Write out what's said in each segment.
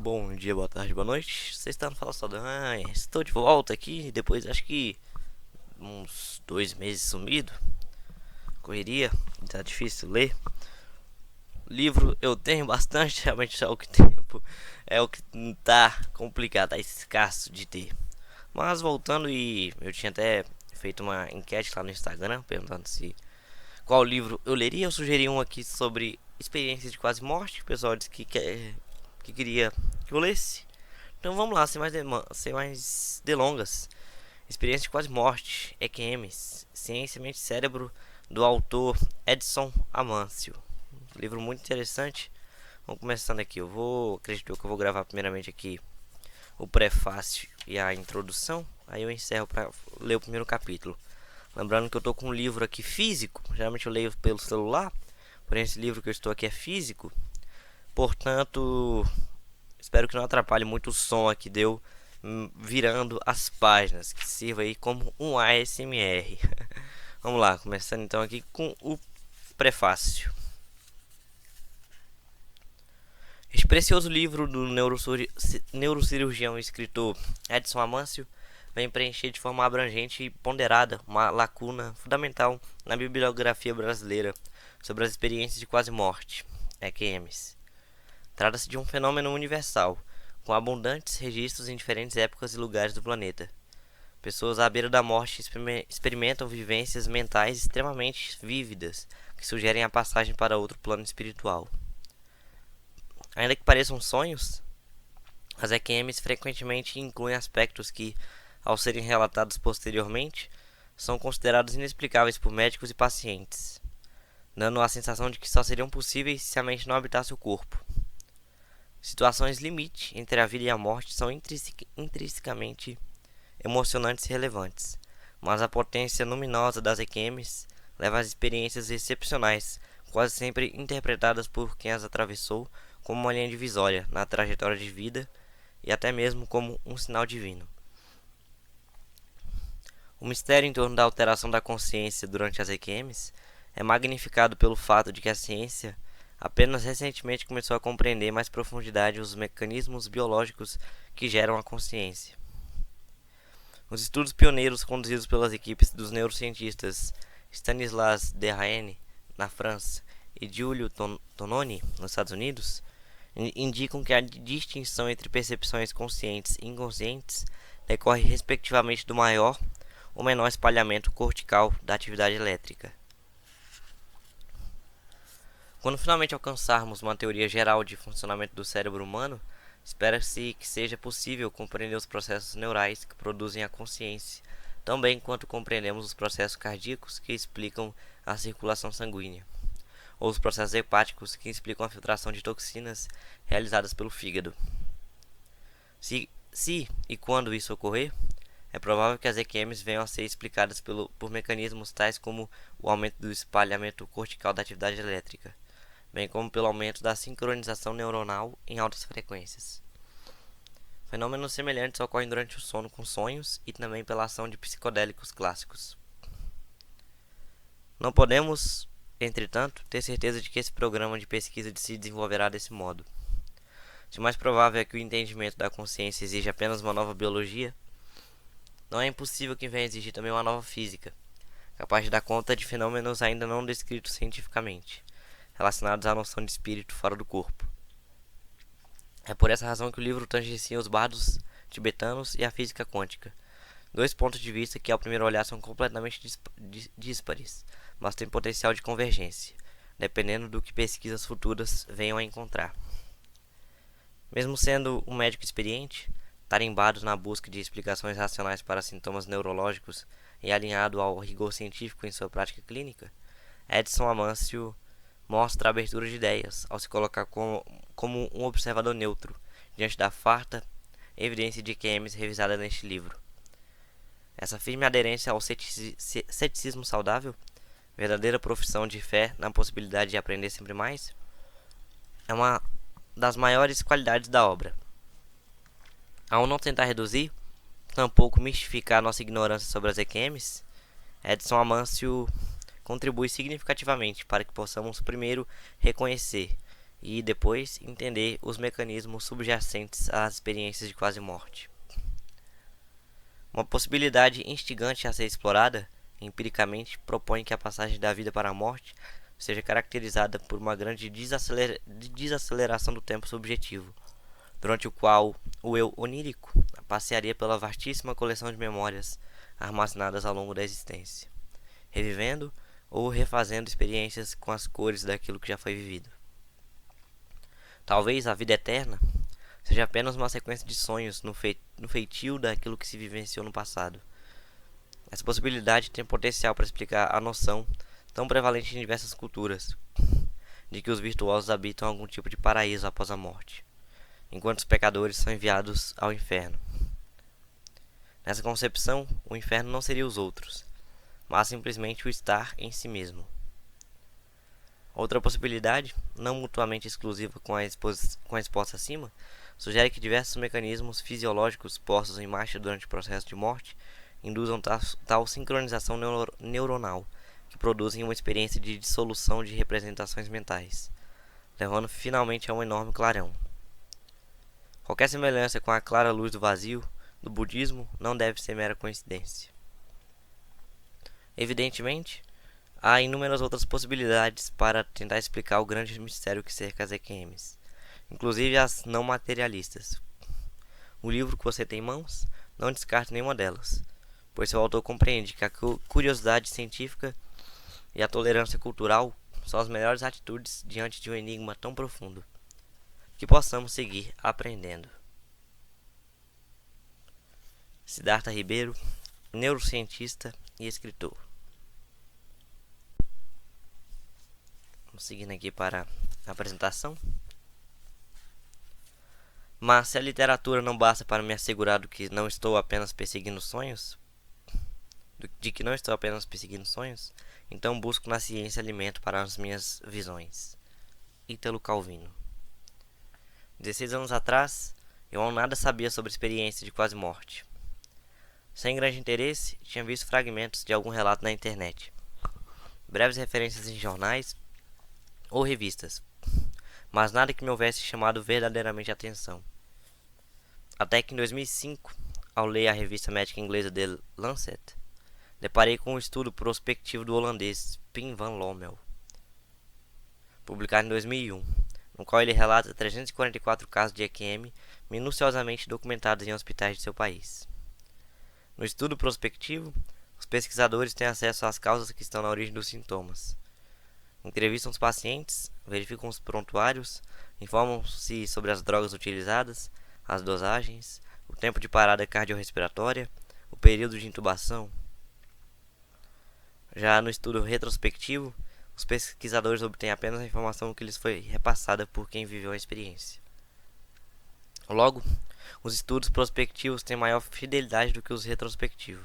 Bom dia, boa tarde, boa noite. Vocês estão falando Saldanha? Estou de volta aqui depois, acho que uns 2 meses sumido. Correria, tá difícil ler. Livro eu tenho bastante, realmente só o que tempo é o que tá complicado, tá escasso de ter. Mas voltando, e eu tinha até feito uma enquete lá no Instagram perguntando se qual livro eu leria. Eu sugeri um aqui sobre experiências de quase morte. O pessoal disse que queria que eu lesse. Então vamos lá, sem mais delongas. Experiência de quase morte, EQMs, Ciência, Mente e Cérebro, do autor Edson Amâncio. Um livro muito interessante. Vamos começando aqui. Acredito que eu vou gravar primeiramente aqui o prefácio e a introdução. Aí eu encerro para ler o primeiro capítulo. Lembrando que eu estou com um livro aqui físico. Geralmente eu leio pelo celular, porém esse livro que eu estou aqui é físico. Portanto, espero que não atrapalhe muito o som aqui deu virando as páginas, que sirva aí como um ASMR. Vamos lá, começando então aqui com o prefácio. Este precioso livro do neurocirurgião e escritor Edson Amâncio vem preencher de forma abrangente e ponderada uma lacuna fundamental na bibliografia brasileira sobre as experiências de quase morte, EQMs. Trata-se de um fenômeno universal, com abundantes registros em diferentes épocas e lugares do planeta. Pessoas à beira da morte experimentam vivências mentais extremamente vívidas, que sugerem a passagem para outro plano espiritual. Ainda que pareçam sonhos, as EQMs frequentemente incluem aspectos que, ao serem relatados posteriormente, são considerados inexplicáveis por médicos e pacientes, dando a sensação de que só seriam possíveis se a mente não habitasse o corpo. Situações limite entre a vida e a morte são intrinsecamente emocionantes e relevantes, mas a potência luminosa das EQMs leva às experiências excepcionais, quase sempre interpretadas por quem as atravessou como uma linha divisória na trajetória de vida e até mesmo como um sinal divino. O mistério em torno da alteração da consciência durante as EQMs é magnificado pelo fato de que a ciência apenas recentemente começou a compreender mais profundidade os mecanismos biológicos que geram a consciência. Os estudos pioneiros conduzidos pelas equipes dos neurocientistas Stanislas Dehaene, na França, e Giulio Tononi, nos Estados Unidos, indicam que a distinção entre percepções conscientes e inconscientes decorre respectivamente do maior ou menor espalhamento cortical da atividade elétrica. Quando finalmente alcançarmos uma teoria geral de funcionamento do cérebro humano, espera-se que seja possível compreender os processos neurais que produzem a consciência, tão bem quanto compreendemos os processos cardíacos que explicam a circulação sanguínea, ou os processos hepáticos que explicam a filtração de toxinas realizadas pelo fígado. Se e quando isso ocorrer, é provável que as EQMs venham a ser explicadas por mecanismos tais como o aumento do espalhamento cortical da atividade elétrica, bem como pelo aumento da sincronização neuronal em altas frequências. Fenômenos semelhantes ocorrem durante o sono com sonhos e também pela ação de psicodélicos clássicos. Não podemos, entretanto, ter certeza de que esse programa de pesquisa se desenvolverá desse modo. Se o mais provável é que o entendimento da consciência exija apenas uma nova biologia, não é impossível que venha exigir também uma nova física, capaz de dar conta de fenômenos ainda não descritos cientificamente, relacionados à noção de espírito fora do corpo. É por essa razão que o livro tangencia os bardos tibetanos e a física quântica, dois pontos de vista que ao primeiro olhar são completamente díspares, mas têm potencial de convergência, dependendo do que pesquisas futuras venham a encontrar. Mesmo sendo um médico experiente, tarimbado na busca de explicações racionais para sintomas neurológicos e alinhado ao rigor científico em sua prática clínica, Edson Amâncio mostra a abertura de ideias ao se colocar como um observador neutro diante da farta evidência de EQMs revisada neste livro. Essa firme aderência ao ceticismo saudável, verdadeira profissão de fé na possibilidade de aprender sempre mais, é uma das maiores qualidades da obra. Ao não tentar reduzir, tampouco mistificar nossa ignorância sobre as EQMs, Edson Amâncio contribui significativamente para que possamos primeiro reconhecer e depois entender os mecanismos subjacentes às experiências de quase morte. Uma possibilidade instigante a ser explorada empiricamente propõe que a passagem da vida para a morte seja caracterizada por uma grande desaceleração do tempo subjetivo, durante o qual o eu onírico passearia pela vastíssima coleção de memórias armazenadas ao longo da existência, revivendo ou refazendo experiências com as cores daquilo que já foi vivido. Talvez a vida eterna seja apenas uma sequência de sonhos no feitio daquilo que se vivenciou no passado. Essa possibilidade tem potencial para explicar a noção, tão prevalente em diversas culturas, de que os virtuosos habitam algum tipo de paraíso após a morte, enquanto os pecadores são enviados ao inferno. Nessa concepção, o inferno não seria os outros, mas simplesmente o estar em si mesmo. Outra possibilidade, não mutuamente exclusiva com a exposta acima, sugere que diversos mecanismos fisiológicos postos em marcha durante o processo de morte induzam tal sincronização neuronal, que produzem uma experiência de dissolução de representações mentais, levando finalmente a um enorme clarão. Qualquer semelhança com a clara luz do vazio do budismo não deve ser mera coincidência. Evidentemente, há inúmeras outras possibilidades para tentar explicar o grande mistério que cerca as EQMs, inclusive as não materialistas. O livro que você tem em mãos não descarta nenhuma delas, pois seu autor compreende que a curiosidade científica e a tolerância cultural são as melhores atitudes diante de um enigma tão profundo, que possamos seguir aprendendo. Siddhartha Ribeiro, neurocientista e escritor. Vamos seguindo aqui para a apresentação. Mas se a literatura não basta para me assegurar de que não estou apenas perseguindo sonhos, então busco na ciência alimento para as minhas visões. Ítalo Calvino. 16 anos atrás, eu nada sabia sobre a experiência de quase morte. Sem grande interesse, tinha visto fragmentos de algum relato na internet, breves referências em jornais ou revistas, mas nada que me houvesse chamado verdadeiramente a atenção. Até que em 2005, ao ler a revista médica inglesa The Lancet, deparei com um estudo prospectivo do holandês Pim van Lommel, publicado em 2001, no qual ele relata 344 casos de EQM minuciosamente documentados em hospitais de seu país. No estudo prospectivo, os pesquisadores têm acesso às causas que estão na origem dos sintomas. Entrevistam os pacientes, verificam os prontuários, informam-se sobre as drogas utilizadas, as dosagens, o tempo de parada cardiorrespiratória, o período de intubação. Já no estudo retrospectivo, os pesquisadores obtêm apenas a informação que lhes foi repassada por quem viveu a experiência. Logo, os estudos prospectivos têm maior fidelidade do que os retrospectivos.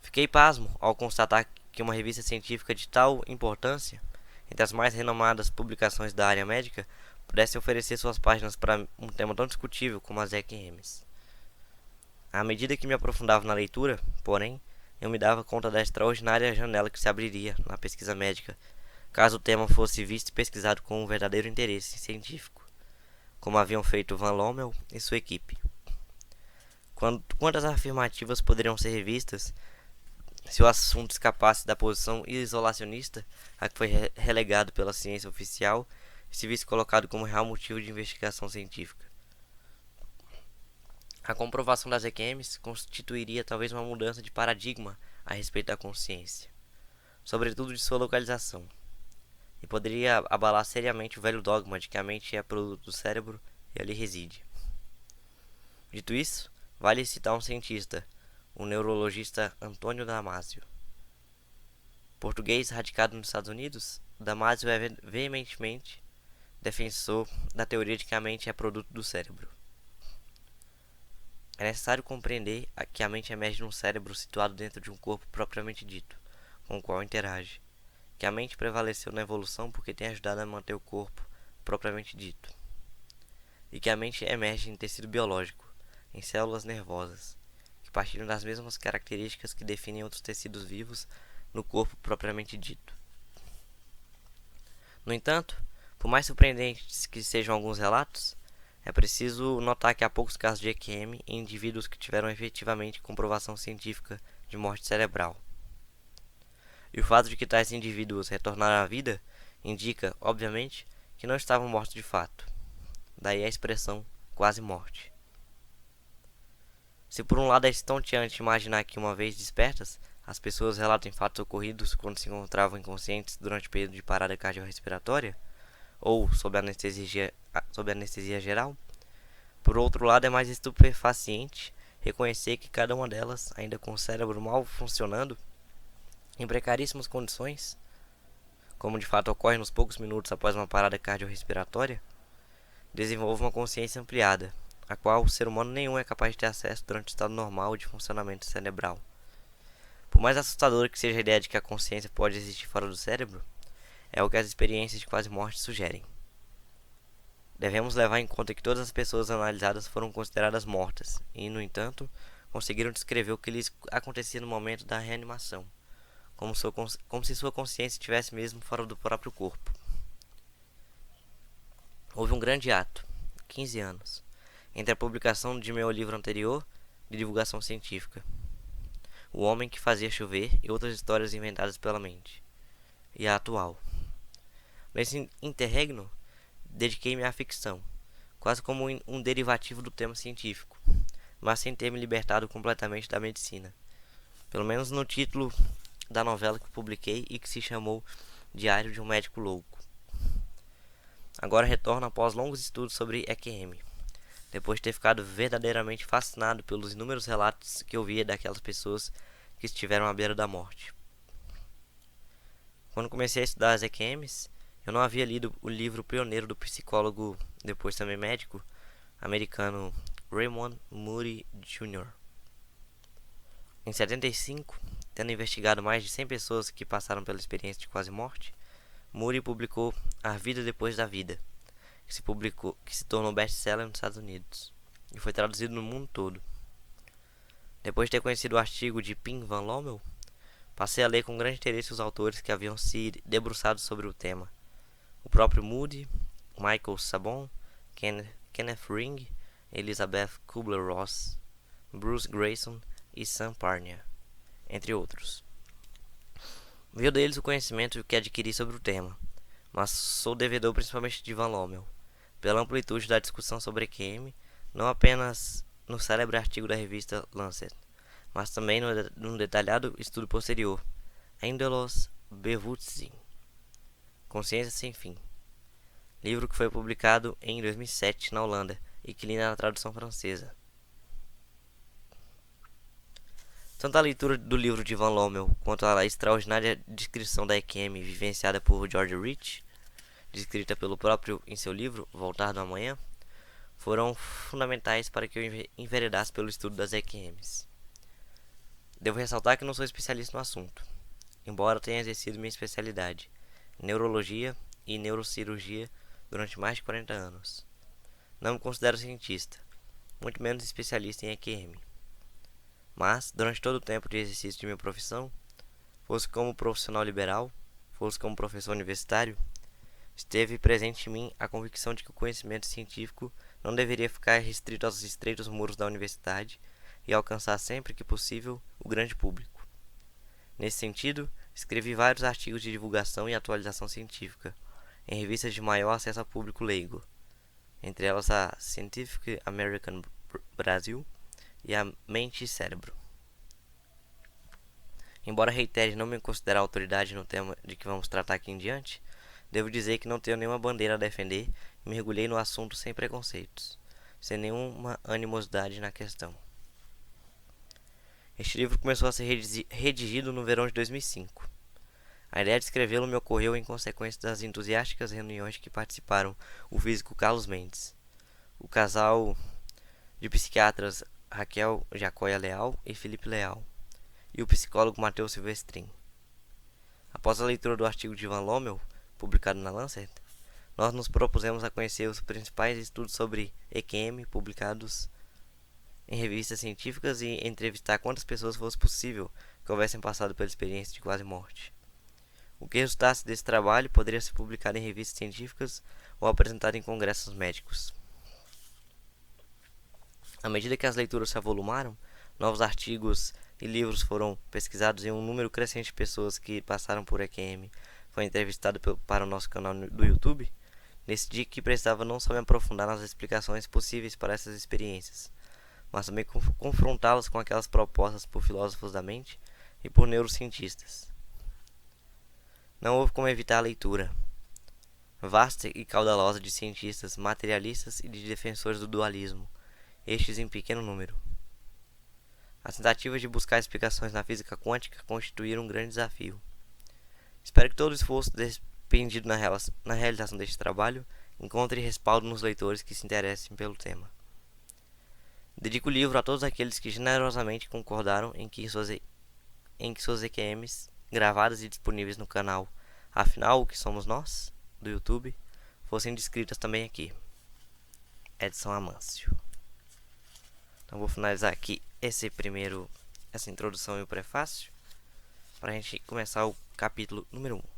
Fiquei pasmo ao constatar que uma revista científica de tal importância, entre as mais renomadas publicações da área médica, pudesse oferecer suas páginas para um tema tão discutível como as EQMs. À medida que me aprofundava na leitura, porém, eu me dava conta da extraordinária janela que se abriria na pesquisa médica, caso o tema fosse visto e pesquisado com um verdadeiro interesse científico, como haviam feito Van Lommel e sua equipe. Quantas afirmativas poderiam ser revistas se o assunto escapasse da posição isolacionista a que foi relegado pela ciência oficial e se visse colocado como real motivo de investigação científica? A comprovação das EQMs constituiria talvez uma mudança de paradigma a respeito da consciência, sobretudo de sua localização, e poderia abalar seriamente o velho dogma de que a mente é produto do cérebro e ali reside. Dito isso, vale citar um cientista, o neurologista Antônio Damasio. Português radicado nos Estados Unidos, Damasio é veementemente defensor da teoria de que a mente é produto do cérebro. É necessário compreender que a mente emerge de um cérebro situado dentro de um corpo propriamente dito, com o qual interage, que a mente prevaleceu na evolução porque tem ajudado a manter o corpo propriamente dito, e que a mente emerge em tecido biológico, em células nervosas, que partilham das mesmas características que definem outros tecidos vivos no corpo propriamente dito. No entanto, por mais surpreendentes que sejam alguns relatos, é preciso notar que há poucos casos de EQM em indivíduos que tiveram efetivamente comprovação científica de morte cerebral. E o fato de que tais indivíduos retornaram à vida indica, obviamente, que não estavam mortos de fato. Daí a expressão quase morte. Se por um lado é estonteante imaginar que, uma vez despertas, as pessoas relatam fatos ocorridos quando se encontravam inconscientes durante o período de parada cardiorrespiratória, ou sob anestesia geral, por outro lado é mais estupefaciente reconhecer que cada uma delas, ainda com o cérebro mal funcionando, em precaríssimas condições, como de fato ocorre nos poucos minutos após uma parada cardiorrespiratória, desenvolve uma consciência ampliada, a qual o ser humano nenhum é capaz de ter acesso durante o estado normal de funcionamento cerebral. Por mais assustadora que seja a ideia de que a consciência pode existir fora do cérebro, é o que as experiências de quase morte sugerem. Devemos levar em conta que todas as pessoas analisadas foram consideradas mortas e, no entanto, conseguiram descrever o que lhes acontecia no momento da reanimação, como se sua consciência estivesse mesmo fora do próprio corpo. Houve um grande ato, 15 anos, entre a publicação de meu livro anterior de divulgação científica, O Homem que Fazia Chover e Outras Histórias Inventadas pela Mente, e a atual. Nesse interregno, dediquei-me à ficção, quase como um derivativo do tema científico, mas sem ter me libertado completamente da medicina, pelo menos no título da novela que publiquei e que se chamou Diário de um Médico Louco. Agora retorno após longos estudos sobre EQM, depois de ter ficado verdadeiramente fascinado pelos inúmeros relatos que ouvia daquelas pessoas que estiveram à beira da morte. Quando comecei a estudar as EQMs, eu não havia lido o livro pioneiro do psicólogo, depois também médico, americano Raymond Moody Jr. Em 75, tendo investigado mais de 100 pessoas que passaram pela experiência de quase morte, Moody publicou A Vida Depois da Vida, que se tornou best-seller nos Estados Unidos e foi traduzido no mundo todo. Depois de ter conhecido o artigo de Pim Van Lommel, passei a ler com grande interesse os autores que haviam se debruçado sobre o tema. O próprio Moody, Michael Sabon, Kenneth Ring, Elizabeth Kubler-Ross, Bruce Grayson e Sam Parnia, entre outros. Veio deles o conhecimento que adquiri sobre o tema, mas sou devedor principalmente de Van Lommel, pela amplitude da discussão sobre EQM, não apenas no célebre artigo da revista Lancet, mas também num detalhado estudo posterior, Eindelos Bewusstsein, Consciência Sem Fim, livro que foi publicado em 2007 na Holanda e que li na tradução francesa. Tanto a leitura do livro de Van Lommel quanto a extraordinária descrição da EQM vivenciada por George Rich, descrita pelo próprio em seu livro Voltar do Amanhã, foram fundamentais para que eu enveredasse pelo estudo das EQMs. Devo ressaltar que não sou especialista no assunto, embora tenha exercido minha especialidade, neurologia e neurocirurgia, durante mais de 40 anos. Não me considero cientista, muito menos especialista em EQM. Mas, durante todo o tempo de exercício de minha profissão, fosse como profissional liberal, fosse como professor universitário, esteve presente em mim a convicção de que o conhecimento científico não deveria ficar restrito aos estreitos muros da universidade e alcançar sempre que possível o grande público. Nesse sentido, escrevi vários artigos de divulgação e atualização científica, em revistas de maior acesso ao público leigo, entre elas a Scientific American Brasil e a Mente e Cérebro. Embora reitere não me considerar autoridade no tema de que vamos tratar aqui em diante, devo dizer que não tenho nenhuma bandeira a defender e mergulhei no assunto sem preconceitos, sem nenhuma animosidade na questão. Este livro começou a ser redigido no verão de 2005. A ideia de escrevê-lo me ocorreu em consequência das entusiásticas reuniões de que participaram o físico Carlos Mendes, o casal de psiquiatras Raquel Jacoya Leal e Felipe Leal, e o psicólogo Matheus Silvestrin. Após a leitura do artigo de Van Lommel, publicado na Lancet, nós nos propusemos a conhecer os principais estudos sobre EQM publicados em revistas científicas e entrevistar quantas pessoas fosse possível que houvessem passado pela experiência de quase morte. O que resultasse desse trabalho poderia ser publicado em revistas científicas ou apresentado em congressos médicos. À medida que as leituras se avolumaram, novos artigos e livros foram pesquisados e um número crescente de pessoas que passaram por EQM foi entrevistado para o nosso canal do YouTube, decidi que precisava não só me aprofundar nas explicações possíveis para essas experiências, mas também confrontá-las com aquelas propostas por filósofos da mente e por neurocientistas. Não houve como evitar a leitura vasta e caudalosa de cientistas materialistas e de defensores do dualismo, estes em pequeno número. As tentativas de buscar explicações na física quântica constituíram um grande desafio. Espero que todo o esforço despendido na realização deste trabalho encontre respaldo nos leitores que se interessem pelo tema. Dedico o livro a todos aqueles que generosamente concordaram em que suas EQMs, gravadas e disponíveis no canal Afinal, o que somos nós? Do YouTube, fossem descritas também aqui. Edson Amâncio. Então vou finalizar aqui essa introdução e o prefácio para a gente começar o capítulo número 1.